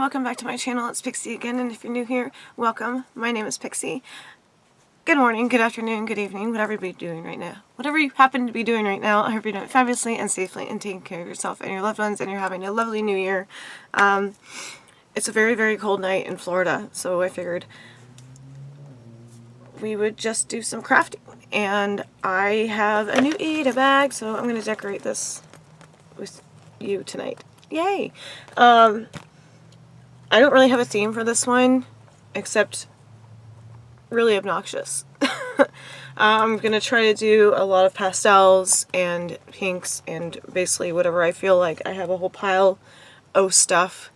welcome back to my channel. It's Pixie again, and if you're new here, welcome. My name is Pixie. Good morning, good afternoon, good evening, whatever you're doing right now. Whatever you happen to be doing right now, I hope you're doing it fabulously and safely and taking care of yourself and your loved ones, and you're having a lovely new year. It's a very, very cold night in Florida, so I figured we would just do some crafting. And I have a new itabag, so I'm going to decorate this with you tonight. Yay! I don't really have a theme for this one, except really obnoxious. I'm going to try to do a lot of pastels and pinks and basically whatever I feel like. I have a whole pile of stuff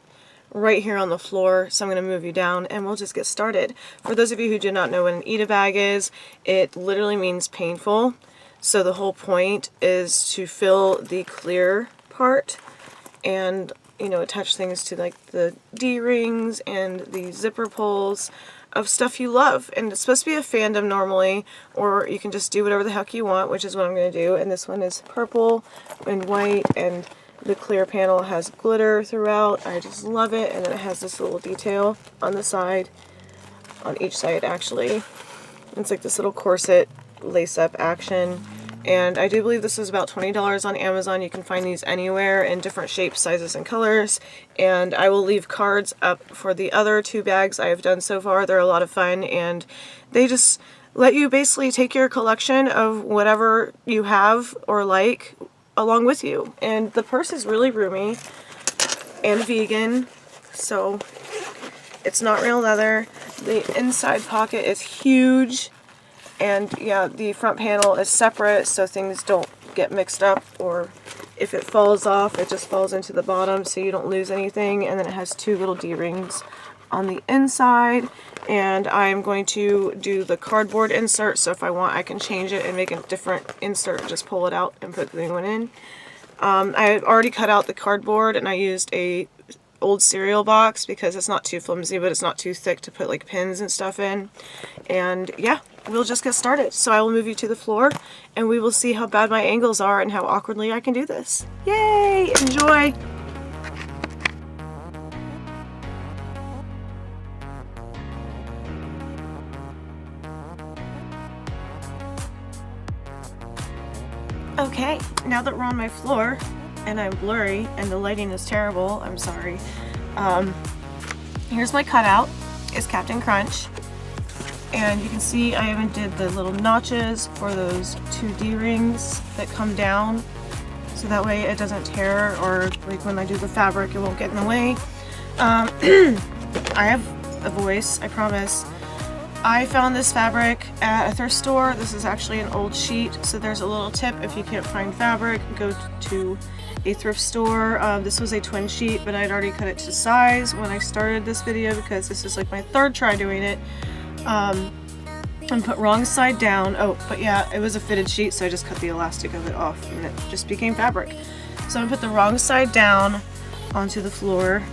right here on the floor, so I'm going to move you down and we'll just get started. For those of you who do not know what an itabag is, it literally means painful. So the whole point is to fill the clear part and, you know, attach things to like the D-rings and the zipper pulls of stuff you love. And it's supposed to be a fandom normally, or you can just do whatever the heck you want, which is what I'm going to do. And this one is purple and white, and the clear panel has glitter throughout. I just love it. And then it has this little detail on the side, on each side actually. It's like this little corset lace-up action. And I do believe this is about $20 on Amazon. You can find these anywhere in different shapes, sizes, and colors. And I will leave cards up for the other two bags I have done so far. They're a lot of fun, and they just let you basically take your collection of whatever you have or like along with you. And the purse is really roomy and vegan, so it's not real leather. The inside pocket is huge. And yeah, the front panel is separate so things don't get mixed up, or if it falls off, it just falls into the bottom so you don't lose anything. And then it has two little D-rings on the inside. And I'm going to do the cardboard insert, so if I want I can change it and make a different insert, just pull it out and put the new one in. I already cut out the cardboard, and I used a old cereal box because it's not too flimsy, but it's not too thick to put like pins and stuff in. And yeah, we'll just get started. So I will move you to the floor and we will see how bad my angles are and how awkwardly I can do this. Yay! Enjoy! Okay, now that we're on my floor and I'm blurry and the lighting is terrible, I'm sorry. Here's my cutout. It's Captain Crunch. And you can see I even did the little notches for those two D-rings that come down, so that way it doesn't tear, or like when I do the fabric it won't get in the way. I have a voice, I promise. I found this fabric at a thrift store. This is actually an old sheet, so there's a little tip: if you can't find fabric, go to a thrift store. This was a twin sheet, but I'd already cut it to size when I started this video because this is like my third try doing it. And put wrong side down. Oh, but yeah, it was a fitted sheet, so I just cut the elastic of it off and it just became fabric. So I'm gonna put the wrong side down onto the floor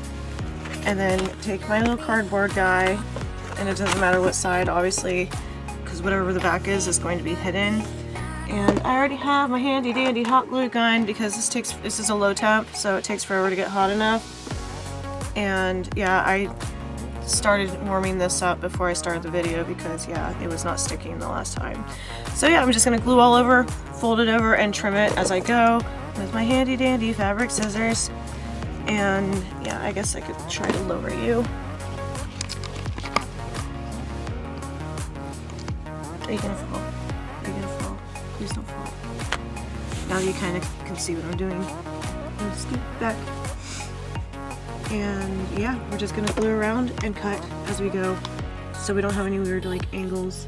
and then take my little cardboard guy, and it doesn't matter what side, obviously, because whatever the back is going to be hidden. And I already have my handy dandy hot glue gun because this is a low temp, so it takes forever to get hot enough. And yeah, I started warming this up before I started the video because yeah, it was not sticking the last time. So yeah, I'm just gonna glue all over, fold it over, and trim it as I go with my handy dandy fabric scissors. And yeah, I guess I could try to lower you. Are you gonna fall? Are you gonna fall? Please don't fall. Now you kind of can see what I'm doing. I'm scoot back. And yeah, we're just gonna glue around and cut as we go, so we don't have any weird like angles.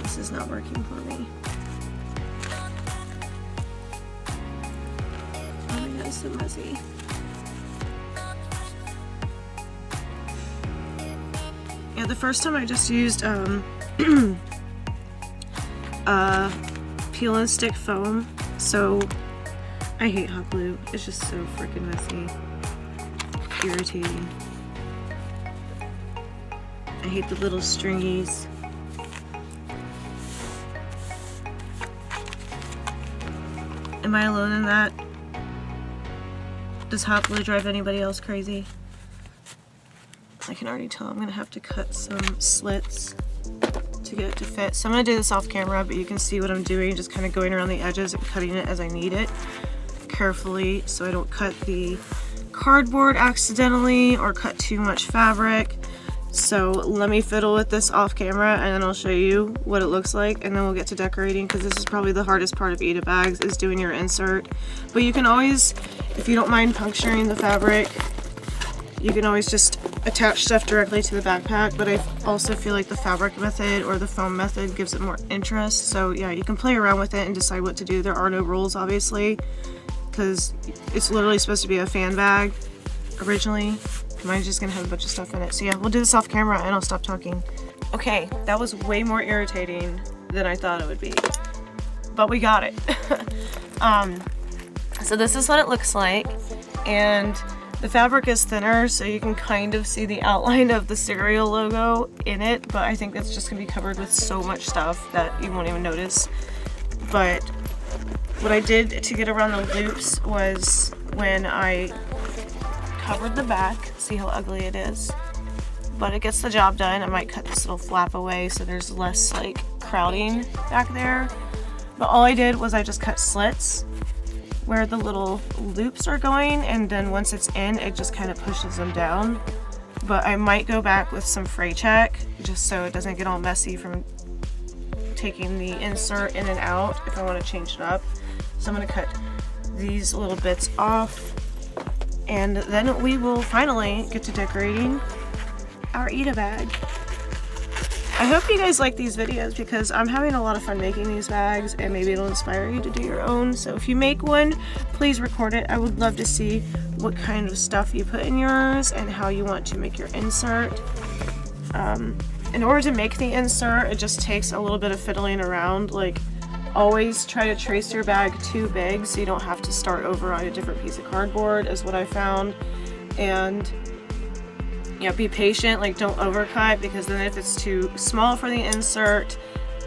This is not working for me. Oh my god, it's so messy. Yeah, the first time I just used peel and stick foam. So I hate hot glue. It's just so freaking messy. Irritating. I hate the little stringies. Am I alone in that? Does hot glue drive anybody else crazy? I can already tell I'm gonna have to cut some slits to get it to fit. So I'm gonna do this off camera, but you can see what I'm doing, just kind of going around the edges and cutting it as I need it carefully so I don't cut the cardboard accidentally or cut too much fabric. So let me fiddle with this off camera and then I'll show you what it looks like, and then we'll get to decorating, because this is probably the hardest part of Itabags, is doing your insert. But you can always, if you don't mind puncturing the fabric, you can always just attach stuff directly to the backpack. But I also feel like the fabric method or the foam method gives it more interest. So yeah, you can play around with it and decide what to do. There are no rules, obviously, because it's literally supposed to be a fan bag originally. Mine's just gonna have a bunch of stuff in it. So yeah, we'll do this off camera and I'll stop talking. Okay, that was way more irritating than I thought it would be, but we got it. So this is what it looks like, and the fabric is thinner, so you can kind of see the outline of the cereal logo in it, but I think it's just gonna be covered with so much stuff that you won't even notice. But what I did to get around the loops was, when I covered the back, see how ugly it is, but it gets the job done. I might cut this little flap away so there's less like crowding back there. But all I did was I just cut slits where the little loops are going, and then once it's in, it just kind of pushes them down. But I might go back with some fray check just so it doesn't get all messy from taking the insert in and out if I want to change it up. So I'm going to cut these little bits off, and then we will finally get to decorating our Itabag. I hope you guys like these videos, because I'm having a lot of fun making these bags, and maybe it'll inspire you to do your own. So if you make one, please record it. I would love to see what kind of stuff you put in yours and how you want to make your insert. In order to make the insert, it just takes a little bit of fiddling around. Like, always try to trace your bag too big so you don't have to start over on a different piece of cardboard, is what I found. And yeah, be patient, like don't overcut, because then if it's too small for the insert,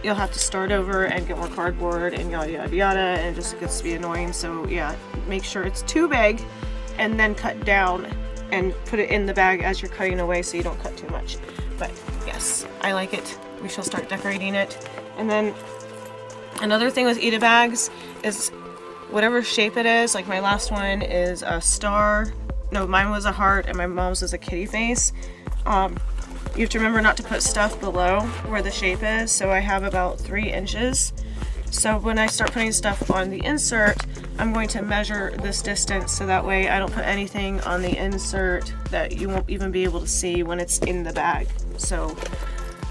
you'll have to start over and get more cardboard and yada yada yada, and it just gets to be annoying. So yeah, make sure it's too big and then cut down and put it in the bag as you're cutting away so you don't cut too much. But yes, I like it. We shall start decorating it. And then another thing with Itabags is whatever shape it is, like my last one is a star. No, mine was a heart and my mom's was a kitty face. You have to remember not to put stuff below where the shape is. So I have about 3 inches. So when I start putting stuff on the insert, I'm going to measure this distance so that way I don't put anything on the insert that you won't even be able to see when it's in the bag. So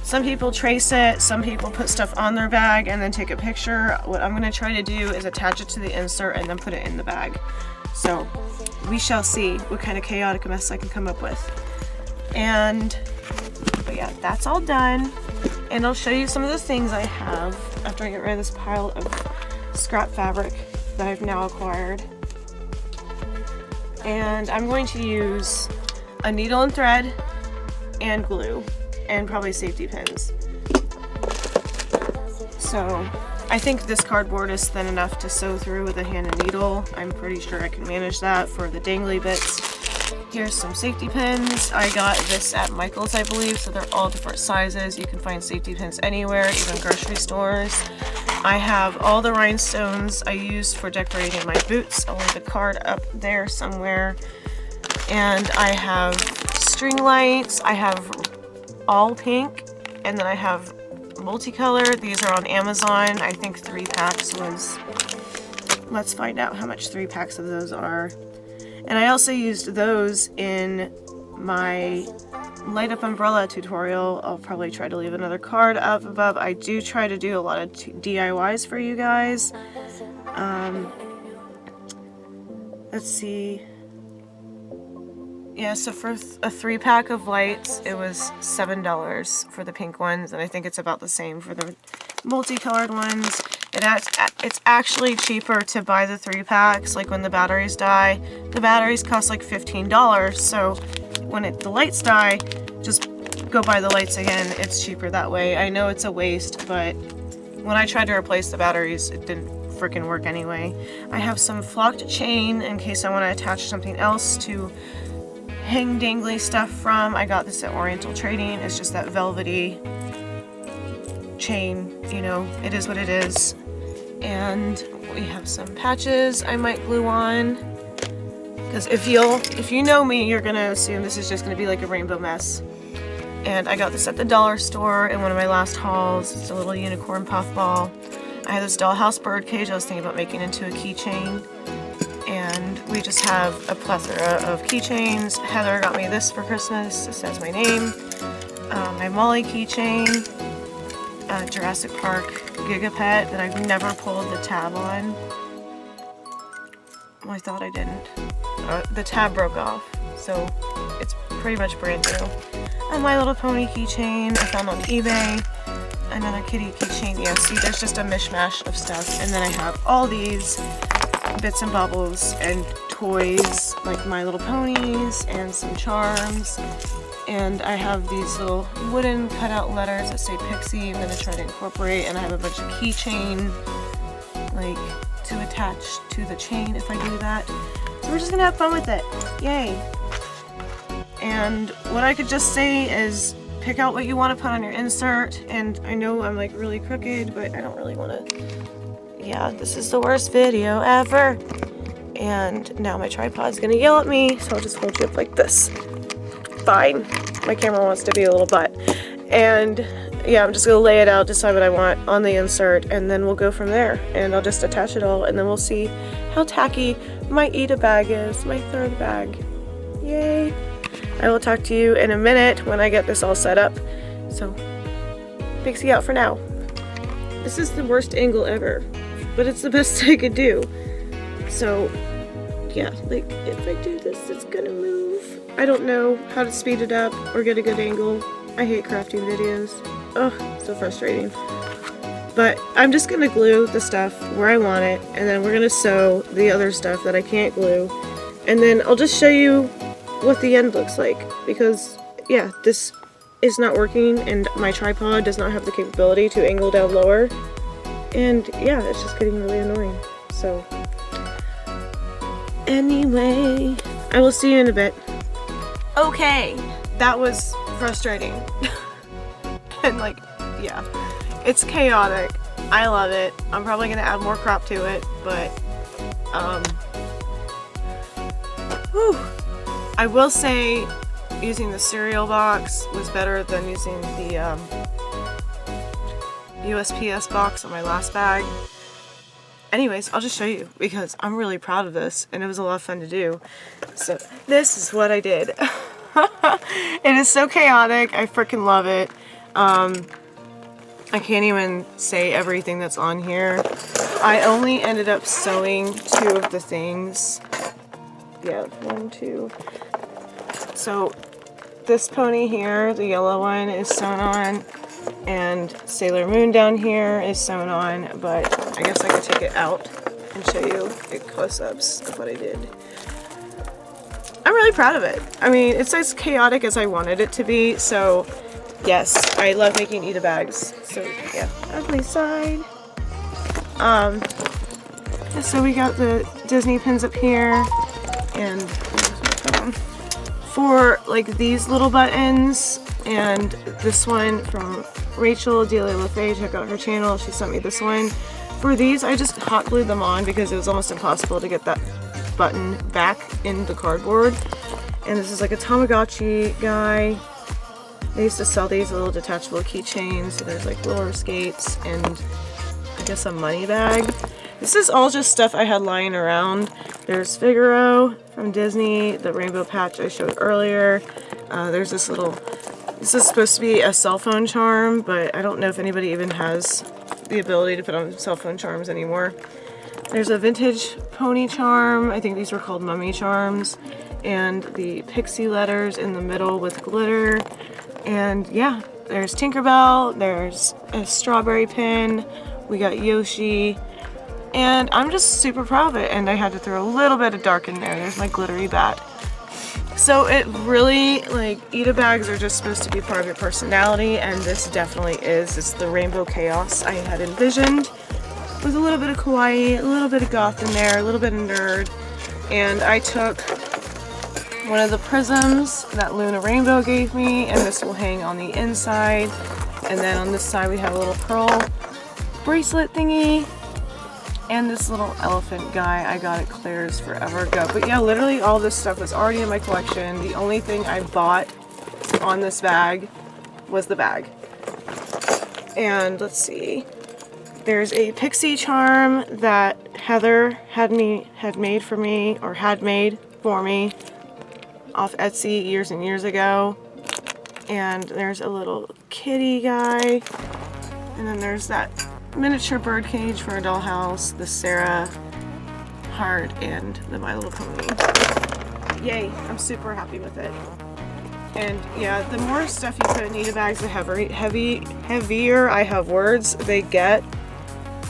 some people trace it, some people put stuff on their bag and then take a picture. What I'm going to try to do is attach it to the insert and then put it in the bag. So we shall see what kind of chaotic mess I can come up with. But yeah, that's all done. And I'll show you some of the things I have after I get rid of this pile of scrap fabric that I've now acquired. And I'm going to use a needle and thread and glue and probably safety pins. So I think this cardboard is thin enough to sew through with a hand and needle. I'm pretty sure I can manage that for the dangly bits. Here's some safety pins. I got this at Michael's, I believe, so they're all different sizes. You can find safety pins anywhere, even grocery stores. I have all the rhinestones I used for decorating my boots. I'll leave a card up there somewhere. And I have string lights. I have all pink, and then I have multicolored. These are on Amazon. I think 3 packs was, let's find out how much 3 packs of those are. And I also used those in my light up umbrella tutorial. I'll probably try to leave another card up above. I do try to do a lot of DIYs for you guys. Let's see. Yeah, so for a 3-pack of lights, it was $7 for the pink ones, and I think it's about the same for the multicolored ones. It's actually cheaper to buy the 3-packs, like when the batteries die. The batteries cost like $15, so when the lights die, just go buy the lights again. It's cheaper that way. I know it's a waste, but when I tried to replace the batteries, it didn't freaking work anyway. I have some flocked chain in case I want to attach something else to hang dangly stuff from. I got this at Oriental Trading. It's just that velvety chain, you know, it is what it is. And we have some patches I might glue on, because if you know me, you're gonna assume this is just gonna be like a rainbow mess. And I got this at the dollar store in one of my last hauls. It's a little unicorn puffball. I have this dollhouse bird cage I was thinking about making into a keychain. And we just have a plethora of keychains. Heather got me this for Christmas. This has my name. My Molly keychain. Jurassic Park Gigapet that I've never pulled the tab on. Well, I thought I didn't. The tab broke off, so it's pretty much brand new. A My Little Pony keychain I found on eBay. Another kitty keychain. Yeah, see, there's just a mishmash of stuff. And then I have all these bits and bobbles and toys, like My Little Ponies and some charms. And I have these little wooden cutout letters that say Pixi I'm going to try to incorporate, and I have a bunch of keychain, like, to attach to the chain if I do that. So we're just going to have fun with it. Yay! And what I could just say is pick out what you want to put on your insert, and I know I'm like really crooked, but I don't really want to. Yeah, this is the worst video ever. And now my tripod's going to yell at me, so I'll just hold you up like this. Fine. My camera wants to be a little butt. And yeah, I'm just going to lay it out, decide what I want on the insert, and then we'll go from there. And I'll just attach it all, and then we'll see how tacky my itabag is, my 3rd bag. Yay! I will talk to you in a minute when I get this all set up. So, Pixi out for now. This is the worst angle ever, but it's the best I could do. So, yeah, like, if I do this, it's gonna move. I don't know how to speed it up or get a good angle. I hate crafting videos. Ugh, so frustrating. But I'm just gonna glue the stuff where I want it, and then we're gonna sew the other stuff that I can't glue. And then I'll just show you what the end looks like, because, yeah, this is not working, and my tripod does not have the capability to angle down lower. And, yeah, it's just getting really annoying. So, anyway, I will see you in a bit. Okay, that was frustrating. And like, yeah, it's chaotic. I love it. I'm probably gonna add more crop to it, but whew. I will say using the cereal box was better than using the USPS box on my last bag. Anyways, I'll just show you because I'm really proud of this and it was a lot of fun to do. So this is what I did. It is so chaotic. I freaking love it. I can't even say everything that's on here. I only ended up sewing 2 of the things. Yeah, 1, 2. So this pony here, the yellow one, is sewn on. And Sailor Moon down here is sewn on, but I guess I could take it out and show you close-ups of what I did. I'm really proud of it. I mean, it's as chaotic as I wanted it to be, so yes, I love making itabags. So yeah, ugly side. So we got the Disney pins up here, and for like these little buttons, and this one from Rachel, Delia LaFay, check out her channel, she sent me this one. For these, I just hot glued them on because it was almost impossible to get that button back in the cardboard. And this is like a Tamagotchi guy. They used to sell these little detachable keychains. So there's like roller skates and I guess a money bag. This is all just stuff I had lying around. There's Figaro from Disney, the rainbow patch I showed earlier. There's this little, this is supposed to be a cell phone charm, but I don't know if anybody even has the ability to put on cell phone charms anymore. There's a vintage pony charm. I think these were called mummy charms. And the Pixi letters in the middle with glitter. And yeah, there's Tinkerbell, there's a strawberry pin, we got Yoshi, and I'm just super proud of it. And I had to throw a little bit of dark in there. There's my glittery bat. So it really, like, Itabags are just supposed to be part of your personality, and this definitely is. It's the rainbow chaos I had envisioned, with a little bit of kawaii, a little bit of goth in there, a little bit of nerd. And I took one of the prisms that Luna Rainbow gave me, and this will hang on the inside. And then on this side we have a little pearl bracelet thingy. And this little elephant guy I got at Claire's forever ago. But yeah, literally all this stuff was already in my collection. The only thing I bought on this bag was the bag. And let's see. There's a Pixi charm that Heather had made for me off Etsy years and years ago. And there's a little kitty guy. And then there's that miniature bird cage for a dollhouse, the Sarah heart, and the My Little Pony. Yay, I'm super happy with it. And yeah, the more stuff you put in Itabags, the heavier I have words they get.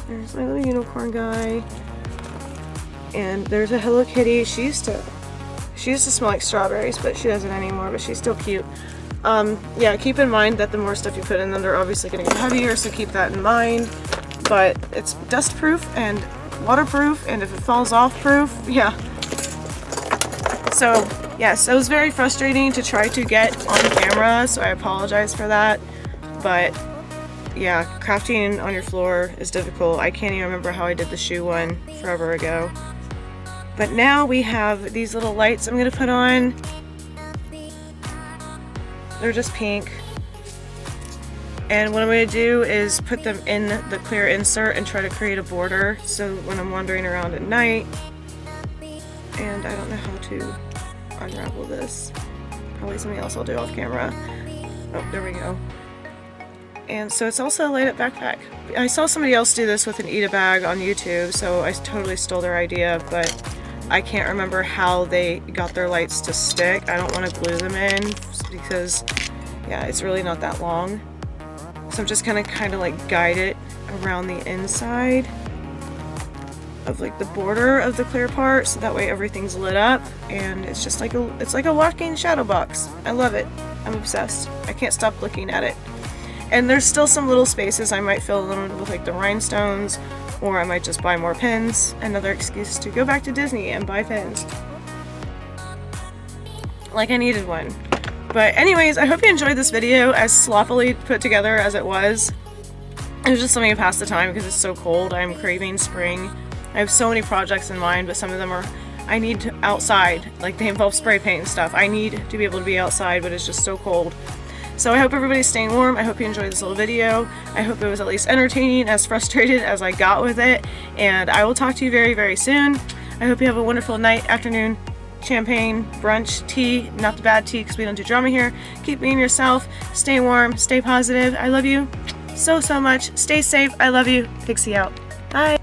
There's my little unicorn guy. And there's a Hello Kitty. She used to smell like strawberries, but she doesn't anymore, but she's still cute. Yeah, keep in mind that the more stuff you put in them, they're obviously going to get heavier, so keep that in mind. But it's dust proof and waterproof, and if it falls off proof, yeah. So yes, it was very frustrating to try to get on camera, so I apologize for that. But yeah, crafting on your floor is difficult. I can't even remember how I did the shoe one forever ago. But now we have these little lights I'm going to put on. They're just pink. And what I'm going to do is put them in the clear insert and try to create a border so when I'm wandering around at night. And I don't know how to unravel this. Probably something else I'll do off camera. Oh, there we go. And so it's also a light up backpack. I saw somebody else do this with an Itabag on YouTube, so I totally stole their idea, but I can't remember how they got their lights to stick. I don't want to glue them in because, yeah, it's really not that long. So I'm just gonna kind of like guide it around the inside of like the border of the clear part, so that way everything's lit up, and it's just like a walking shadow box. I love it. I'm obsessed. I can't stop looking at it. And there's still some little spaces I might fill in with like the rhinestones, or I might just buy more pins. Another excuse to go back to Disney and buy pins. Like I needed one. But anyways, I hope you enjoyed this video, as sloppily put together as it was. It was just something to pass the time because it's so cold. I'm craving spring. I have so many projects in mind, but some of them are I need to outside. Like they involve spray paint and stuff. I need to be able to be outside, but it's just so cold. So I hope everybody's staying warm. I hope you enjoyed this little video. I hope it was at least entertaining, as frustrated as I got with it. And I will talk to you very, very soon. I hope you have a wonderful night, afternoon, champagne, brunch, tea, not the bad tea because we don't do drama here. Keep being yourself, stay warm, stay positive. I love you so, so much. Stay safe. I love you. Pixi out. Bye.